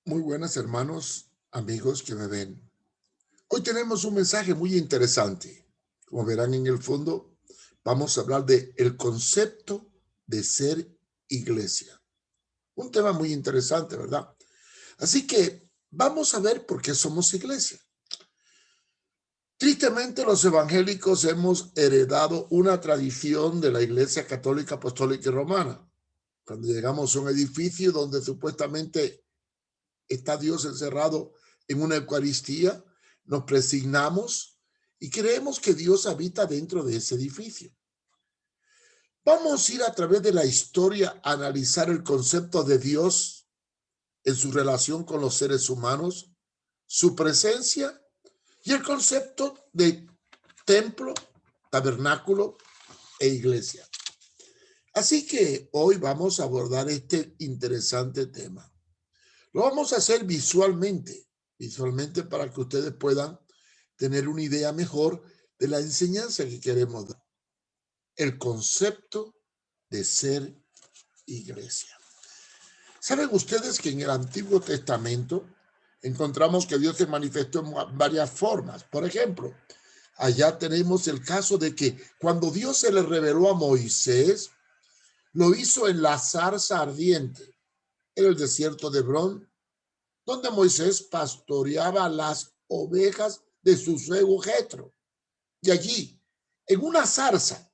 Muy buenas hermanos, amigos que me ven. Hoy tenemos un mensaje muy interesante. Como verán en el fondo, vamos a hablar de el concepto de ser iglesia. Un tema muy interesante, ¿verdad? Así que vamos a ver por qué somos iglesia. Tristemente, los evangélicos hemos heredado una tradición de la Iglesia Católica, Apostólica y Romana. Cuando llegamos a un edificio donde supuestamente está Dios encerrado en una Eucaristía, nos presignamos y creemos que Dios habita dentro de ese edificio. Vamos a ir a través de la historia a analizar el concepto de Dios en su relación con los seres humanos, su presencia y el concepto de templo, tabernáculo e iglesia. Así que hoy vamos a abordar este interesante tema. Lo vamos a hacer visualmente para que ustedes puedan tener una idea mejor de la enseñanza que queremos dar. El concepto de ser iglesia. ¿Saben ustedes que en el Antiguo Testamento encontramos que Dios se manifestó en varias formas? Por ejemplo, allá tenemos el caso de que cuando Dios se le reveló a Moisés, lo hizo en la zarza ardiente, en el desierto de Hebrón, donde Moisés pastoreaba las ovejas de su suegro Jetro. Y allí, en una zarza,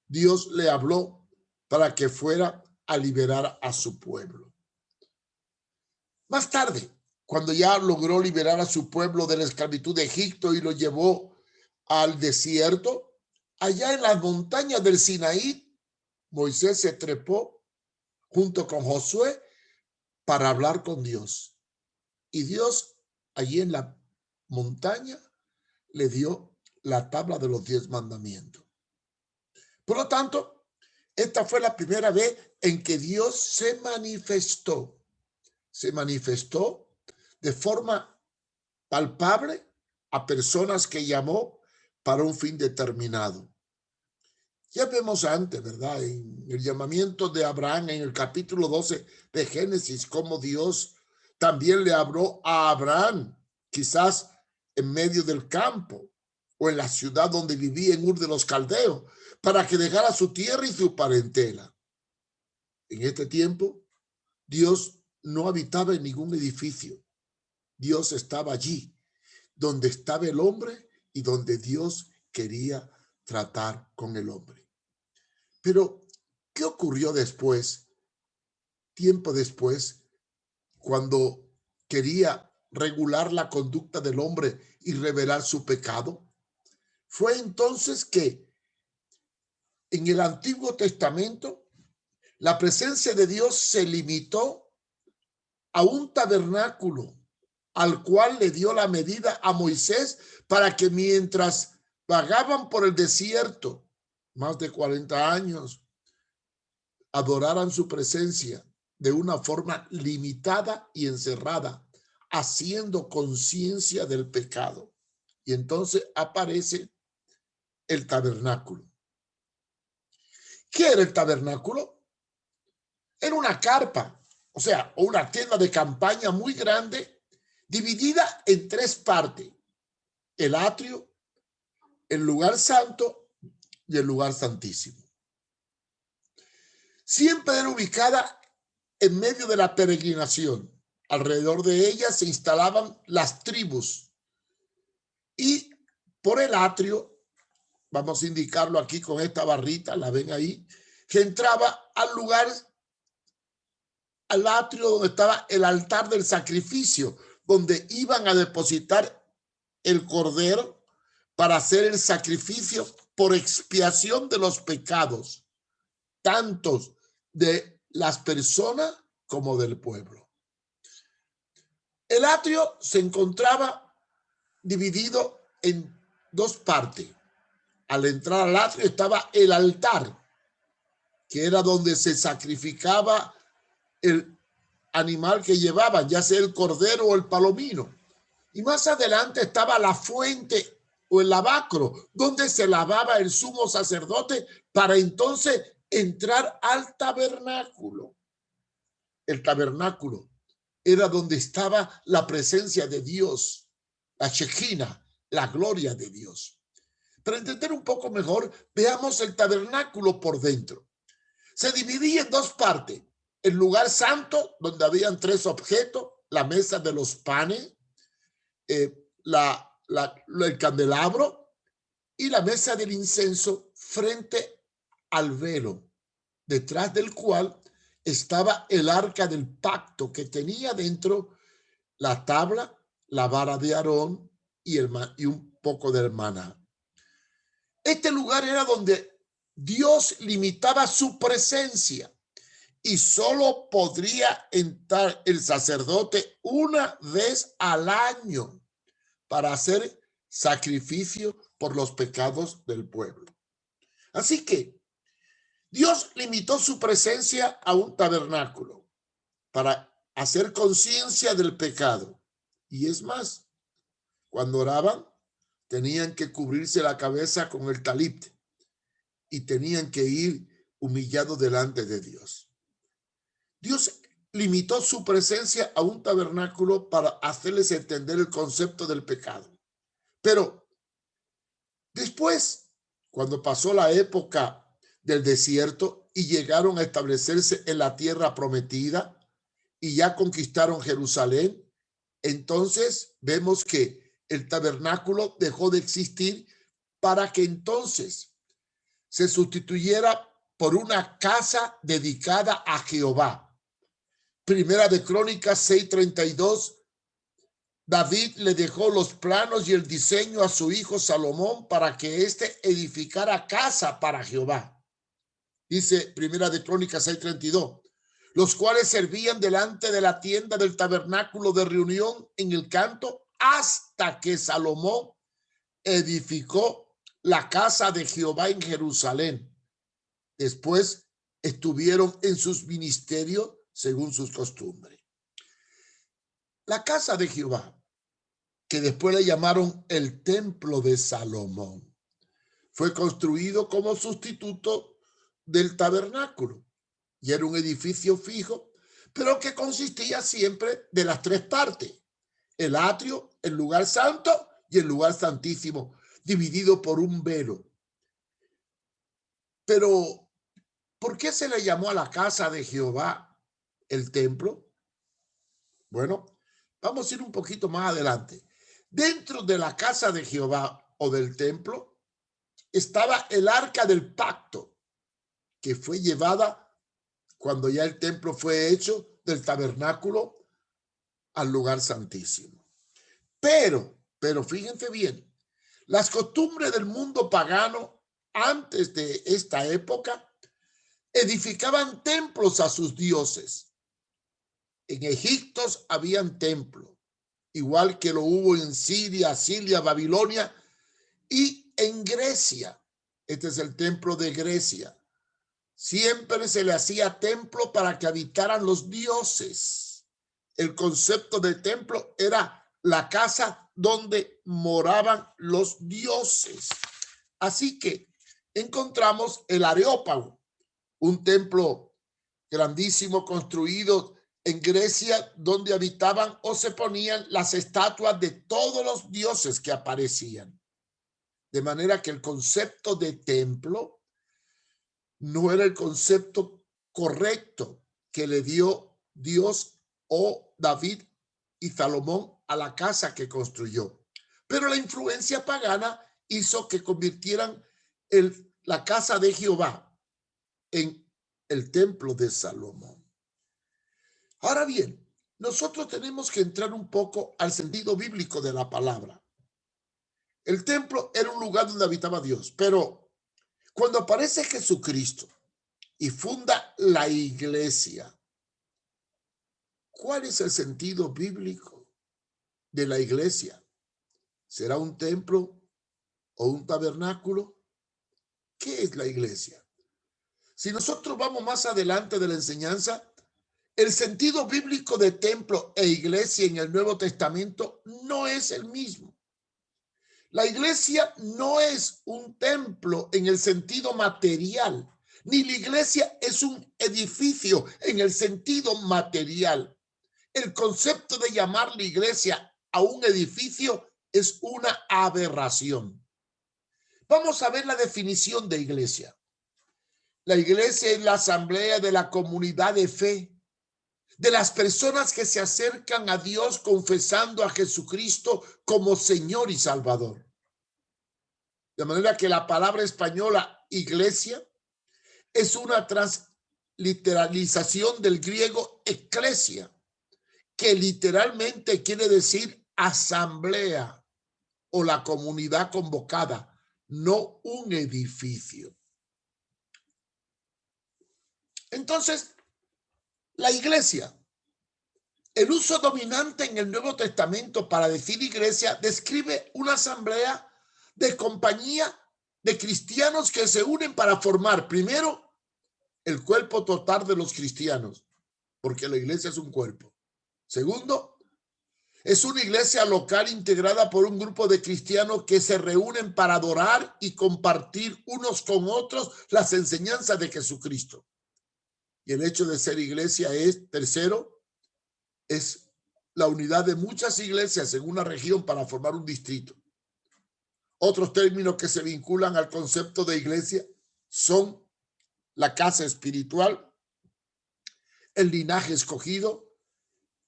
Dios le habló para que fuera a liberar a su pueblo. Más tarde, cuando ya logró liberar a su pueblo de la esclavitud de Egipto y lo llevó al desierto, allá en las montañas del Sinaí, Moisés se trepó junto con Josué para hablar con Dios. Y Dios allí en la montaña le dio la tabla de los 10 mandamientos. Por lo tanto, esta fue la primera vez en que Dios se manifestó. Se manifestó de forma palpable a personas que llamó para un fin determinado. Ya vemos antes, ¿verdad? En el llamamiento de Abraham, en el capítulo 12 de Génesis, cómo Dios también le habló a Abraham, quizás en medio del campo o en la ciudad donde vivía en Ur de los Caldeos, para que dejara su tierra y su parentela. En este tiempo, Dios no habitaba en ningún edificio. Dios estaba allí, donde estaba el hombre y donde Dios quería tratar con el hombre. Pero, ¿qué ocurrió después? Tiempo después, cuando quería regular la conducta del hombre y revelar su pecado. Fue entonces que en el Antiguo Testamento la presencia de Dios se limitó a un tabernáculo al cual le dio la medida a Moisés para que mientras vagaban por el desierto, más de 40 años, adoraran su presencia de una forma limitada y encerrada, haciendo conciencia del pecado. Y entonces aparece el tabernáculo. ¿Qué era el tabernáculo? Era una carpa, o sea, una tienda de campaña muy grande, dividida en 3 partes: el atrio, el lugar santo y el lugar santísimo. Siempre era ubicada en medio de la peregrinación. Alrededor de ella se instalaban las tribus. Y por el atrio, vamos a indicarlo aquí con esta barrita, la ven ahí, que entraba al lugar, al atrio donde estaba el altar del sacrificio, donde iban a depositar el cordero para hacer el sacrificio por expiación de los pecados, tantos de las personas como del pueblo. El atrio se encontraba dividido en 2 partes. Al entrar al atrio estaba el altar, que era donde se sacrificaba el animal que llevaban, ya sea el cordero o el palomino. Y más adelante estaba la fuente o el lavacro, donde se lavaba el sumo sacerdote para entonces entrar al tabernáculo. El tabernáculo era donde estaba la presencia de Dios, la Shekhinah, la gloria de Dios. Para entender un poco mejor, veamos el tabernáculo por dentro. Se dividía en dos partes. El lugar santo, donde habían tres objetos: la mesa de los panes, el candelabro y la mesa del incienso, frente al velo, detrás del cual estaba el arca del pacto, que tenía dentro la tabla, la vara de Aarón y un poco del maná. Este lugar era donde Dios limitaba su presencia y solo podría entrar el sacerdote una vez al año para hacer sacrificio por los pecados del pueblo. Así que Dios limitó su presencia a un tabernáculo para hacer conciencia del pecado. Y es más, cuando oraban, tenían que cubrirse la cabeza con el talit y tenían que ir humillados delante de Dios. Dios limitó su presencia a un tabernáculo para hacerles entender el concepto del pecado. Pero después, cuando pasó la época del desierto y llegaron a establecerse en la tierra prometida y ya conquistaron Jerusalén, entonces vemos que el tabernáculo dejó de existir para que entonces se sustituyera por una casa dedicada a Jehová. Primera de Crónicas 6:32, David le dejó los planos y el diseño a su hijo Salomón para que éste edificara casa para Jehová. Dice Primera de Crónicas 6:32, los cuales servían delante de la tienda del tabernáculo de reunión en el canto hasta que Salomón edificó la casa de Jehová en Jerusalén. Después estuvieron en sus ministerios según sus costumbres. La casa de Jehová, que después le llamaron el templo de Salomón, fue construido como sustituto del tabernáculo y era un edificio fijo, pero que consistía siempre de las tres partes: el atrio, el lugar santo y el lugar santísimo, dividido por un velo. Pero, ¿por qué se le llamó a la casa de Jehová el templo? Bueno, vamos a ir un poquito más adelante. Dentro de la casa de Jehová o del templo estaba el arca del pacto, que fue llevada cuando ya el templo fue hecho del tabernáculo al lugar santísimo. Pero fíjense bien, las costumbres del mundo pagano antes de esta época edificaban templos a sus dioses. En Egipto habían templos, igual que lo hubo en Siria, Asiria, Babilonia y en Grecia. Este es el templo de Grecia. Siempre se le hacía templo para que habitaran los dioses. El concepto de templo era la casa donde moraban los dioses. Así que encontramos el Areópago, un templo grandísimo construido en Grecia, donde habitaban o se ponían las estatuas de todos los dioses que aparecían. De manera que el concepto de templo no era el concepto correcto que le dio Dios o David y Salomón a la casa que construyó. Pero la influencia pagana hizo que convirtieran la casa de Jehová en el templo de Salomón. Ahora bien, nosotros tenemos que entrar un poco al sentido bíblico de la palabra. El templo era un lugar donde habitaba Dios, pero cuando aparece Jesucristo y funda la iglesia, ¿cuál es el sentido bíblico de la iglesia? ¿Será un templo o un tabernáculo? ¿Qué es la iglesia? Si nosotros vamos más adelante de la enseñanza, el sentido bíblico de templo e iglesia en el Nuevo Testamento no es el mismo. La iglesia no es un templo en el sentido material, ni la iglesia es un edificio en el sentido material. el concepto de llamar la iglesia a un edificio es una aberración. Vamos a ver la definición de iglesia. La iglesia es la asamblea de la comunidad de fe, de las personas que se acercan a Dios confesando a Jesucristo como Señor y Salvador. De manera que la palabra española iglesia es una transliteralización del griego eclesia, que literalmente quiere decir asamblea o la comunidad convocada, no un edificio. Entonces, la iglesia, el uso dominante en el Nuevo Testamento para decir iglesia, describe una asamblea de compañía de cristianos que se unen para formar, primero, el cuerpo total de los cristianos, porque la iglesia es un cuerpo. Segundo, es una iglesia local integrada por un grupo de cristianos que se reúnen para adorar y compartir unos con otros las enseñanzas de Jesucristo. Y el hecho de ser iglesia es, tercero, es la unidad de muchas iglesias en una región para formar un distrito. Otros términos que se vinculan al concepto de iglesia son la casa espiritual, el linaje escogido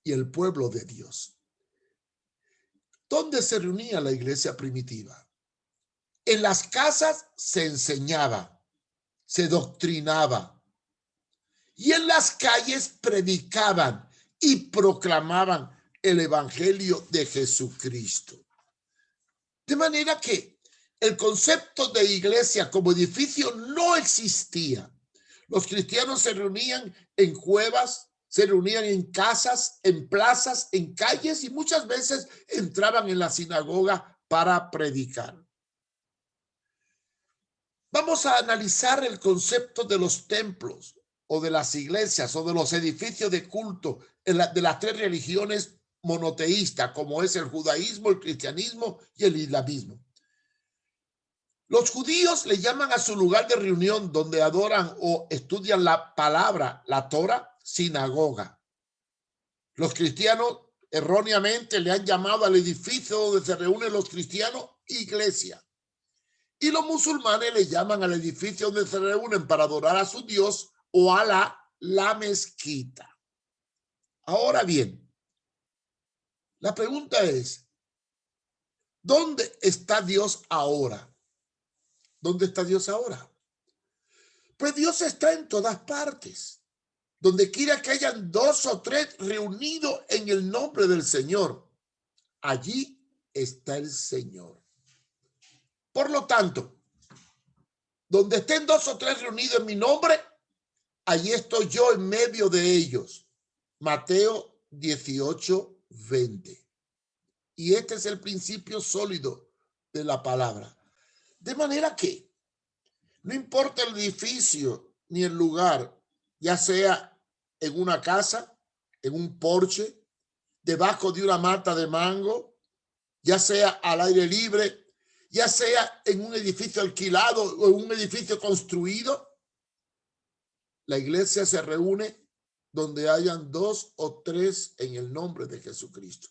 y el pueblo de Dios. ¿Dónde se reunía la iglesia primitiva? En las casas se enseñaba, se doctrinaba, y en las calles predicaban y proclamaban el evangelio de Jesucristo. De manera que el concepto de iglesia como edificio no existía. Los cristianos se reunían en cuevas, se reunían en casas, en plazas, en calles y muchas veces entraban en la sinagoga para predicar. Vamos a analizar el concepto de los templos o de las iglesias o de los edificios de culto de las tres religiones monoteístas, como es el judaísmo, el cristianismo y el islamismo. Los judíos le llaman a su lugar de reunión donde adoran o estudian la palabra, la Torah, sinagoga. Los cristianos erróneamente le han llamado al edificio donde se reúnen los cristianos iglesia. Y los musulmanes le llaman al edificio donde se reúnen para adorar a su Dios o Alá, la mezquita. Ahora bien, la pregunta es, ¿dónde está Dios ahora? ¿Dónde está Dios ahora? Pues Dios está en todas partes. Donde quiera que hayan dos o tres reunidos en el nombre del Señor, allí está el Señor. Por lo tanto, donde estén dos o tres reunidos en mi nombre, allí estoy yo en medio de ellos. Mateo 18:20. Y este es el principio sólido de la palabra. De manera que no importa el edificio ni el lugar, ya sea en una casa, en un porche, debajo de una mata de mango, ya sea al aire libre, ya sea en un edificio alquilado o en un edificio construido, la iglesia se reúne donde hayan dos o tres en el nombre de Jesucristo.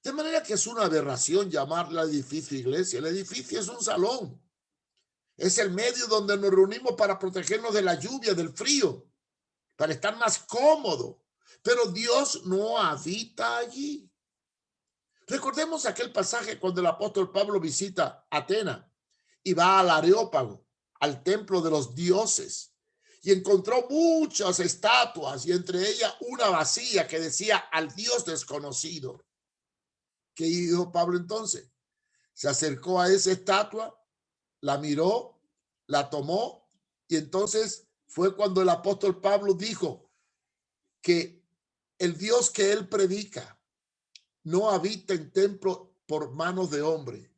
De manera que es una aberración llamarla edificio iglesia. El edificio es un salón. Es el medio donde nos reunimos para protegernos de la lluvia, del frío, para estar más cómodo. Pero Dios no habita allí. Recordemos aquel pasaje cuando el apóstol Pablo visita Atenas y va al Areópago, al templo de los dioses, y encontró muchas estatuas y entre ellas una vacía que decía al Dios desconocido. ¿Qué hizo Pablo entonces? Se acercó a esa estatua, la miró, la tomó y entonces fue cuando el apóstol Pablo dijo que el Dios que él predica no habita en templo por manos de hombre.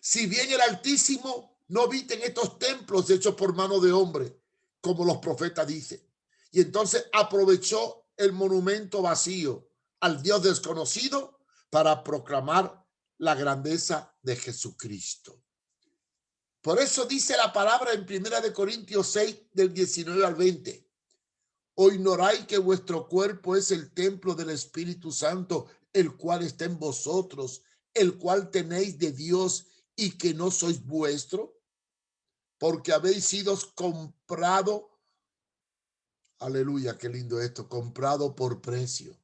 Si bien el Altísimo no habita en estos templos hechos por mano de hombre, como los profetas dicen. Y entonces aprovechó el monumento vacío al Dios desconocido para proclamar la grandeza de Jesucristo. Por eso dice la palabra en 1 Corintios 6, del 19 al 20. ¿O ignoráis que vuestro cuerpo es el templo del Espíritu Santo, el cual está en vosotros, el cual tenéis de Dios y que no sois vuestro? Porque habéis sido comprado, aleluya, qué lindo esto, comprado por precio.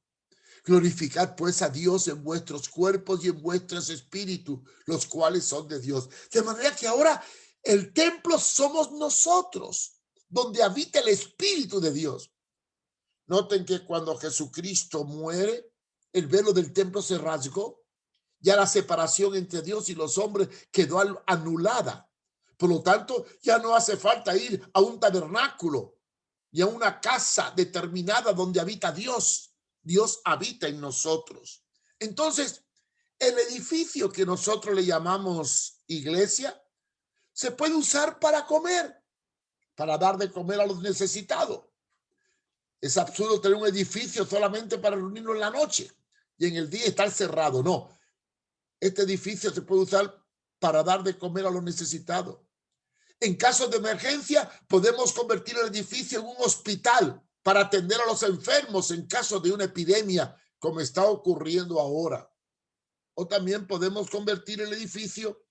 Glorificad pues a Dios en vuestros cuerpos y en vuestros espíritus, los cuales son de Dios. De manera que ahora el templo somos nosotros, donde habita el Espíritu de Dios. Noten que cuando Jesucristo muere, el velo del templo se rasgó. Ya la separación entre Dios y los hombres quedó anulada. Por lo tanto, ya no hace falta ir a un tabernáculo y a una casa determinada donde habita Dios. Dios habita en nosotros. Entonces, el edificio que nosotros le llamamos iglesia se puede usar para comer, para dar de comer a los necesitados. Es absurdo tener un edificio solamente para reunirnos en la noche y en el día estar cerrado. No, este edificio se puede usar para dar de comer a los necesitados. En caso de emergencia, podemos convertir el edificio en un hospital para atender a los enfermos en caso de una epidemia, como está ocurriendo ahora. O también podemos convertir el edificio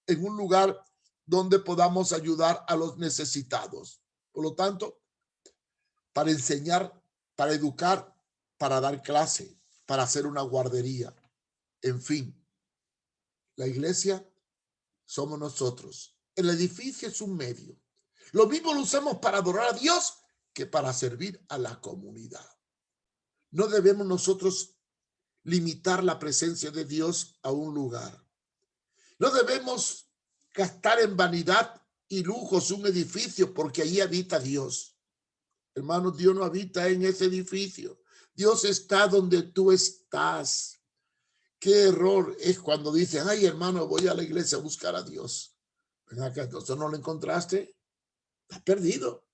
en un lugar donde podamos ayudar a los necesitados. Por lo tanto, para enseñar, para educar, para dar clase, para hacer una guardería. En fin, la iglesia somos nosotros. El edificio es un medio. Lo mismo lo usamos para adorar a Dios que para servir a la comunidad. No debemos nosotros limitar la presencia de Dios a un lugar. No debemos gastar en vanidad y lujos un edificio porque allí habita Dios. Hermanos, Dios no habita en ese edificio. Dios está donde tú estás. Qué error es cuando dicen, ay, hermano, voy a la iglesia a buscar a Dios. Ven acá, entonces no lo encontraste. Estás perdido.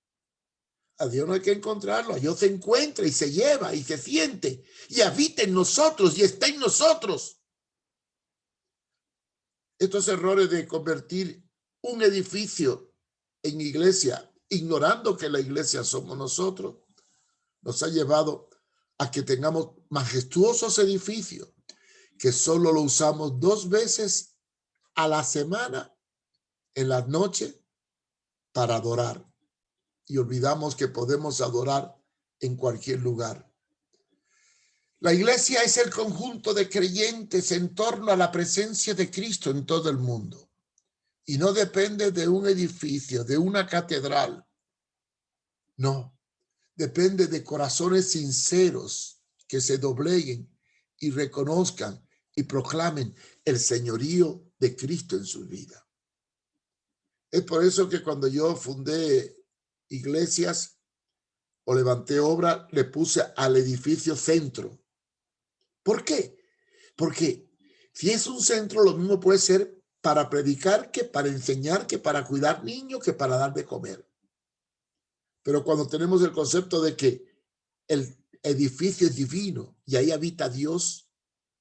A Dios no hay que encontrarlo. A Dios se encuentra y se lleva y se siente y habita en nosotros y está en nosotros. Estos errores de convertir un edificio en iglesia, ignorando que la iglesia somos nosotros, nos ha llevado a que tengamos majestuosos edificios que solo lo usamos 2 veces a la semana en las noches para adorar. Y olvidamos que podemos adorar en cualquier lugar. La iglesia es el conjunto de creyentes en torno a la presencia de Cristo en todo el mundo. Y no depende de un edificio, de una catedral. No, depende de corazones sinceros que se dobleguen y reconozcan y proclamen el señorío de Cristo en su vida. Es por eso que cuando yo fundé iglesias o levanté obra, le puse al edificio centro. ¿Por qué? Porque si es un centro, lo mismo puede ser para predicar, que para enseñar, que para cuidar niños, que para dar de comer. Pero cuando tenemos el concepto de que el edificio es divino y ahí habita Dios,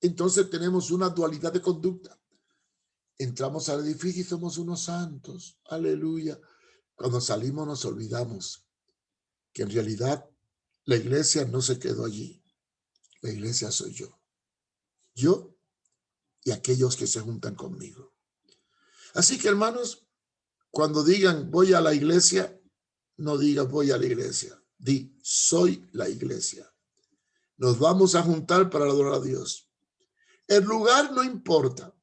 entonces tenemos una dualidad de conducta. Entramos al edificio y somos unos santos. Aleluya. Cuando salimos nos olvidamos que en realidad la iglesia no se quedó allí. La iglesia soy yo. Yo y aquellos que se juntan conmigo. Así que, hermanos, cuando digan voy a la iglesia, no digas voy a la iglesia. Di soy la iglesia. Nos vamos a juntar para adorar a Dios. El lugar no importa.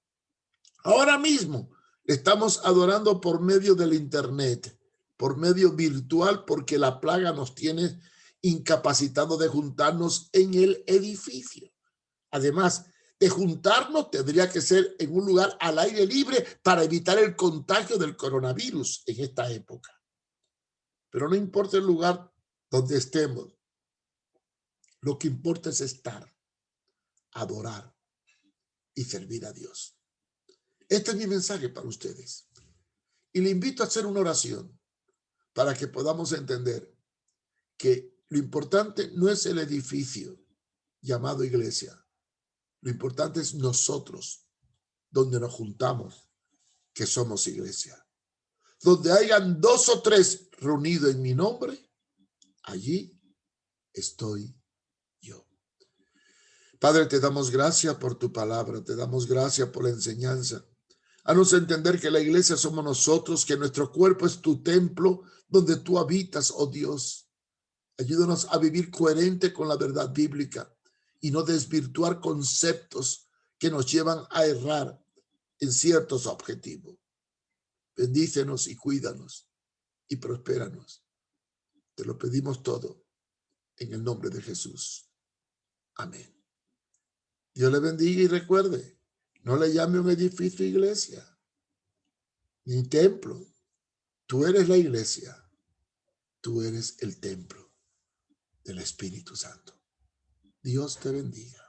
Ahora mismo estamos adorando por medio del internet, por medio virtual, porque la plaga nos tiene incapacitados de juntarnos en el edificio. Además de juntarnos, tendría que ser en un lugar al aire libre para evitar el contagio del coronavirus en esta época. Pero no importa el lugar donde estemos. Lo que importa es estar, adorar y servir a Dios. Este es mi mensaje para ustedes. Y le invito a hacer una oración para que podamos entender que lo importante no es el edificio llamado iglesia. Lo importante es nosotros, donde nos juntamos, que somos iglesia. Donde hayan 2 o 3 reunidos en mi nombre, allí estoy yo. Padre, te damos gracias por tu palabra, te damos gracias por la enseñanza. Haznos entender que la iglesia somos nosotros, que nuestro cuerpo es tu templo donde tú habitas, oh Dios. Ayúdanos a vivir coherente con la verdad bíblica y no desvirtuar conceptos que nos llevan a errar en ciertos objetivos. Bendícenos y cuídanos y prospéranos. Te lo pedimos todo en el nombre de Jesús. Amén. Dios le bendiga y recuerde, no le llame un edificio iglesia, ni templo. Tú eres la iglesia. Tú eres el templo del Espíritu Santo. Dios te bendiga.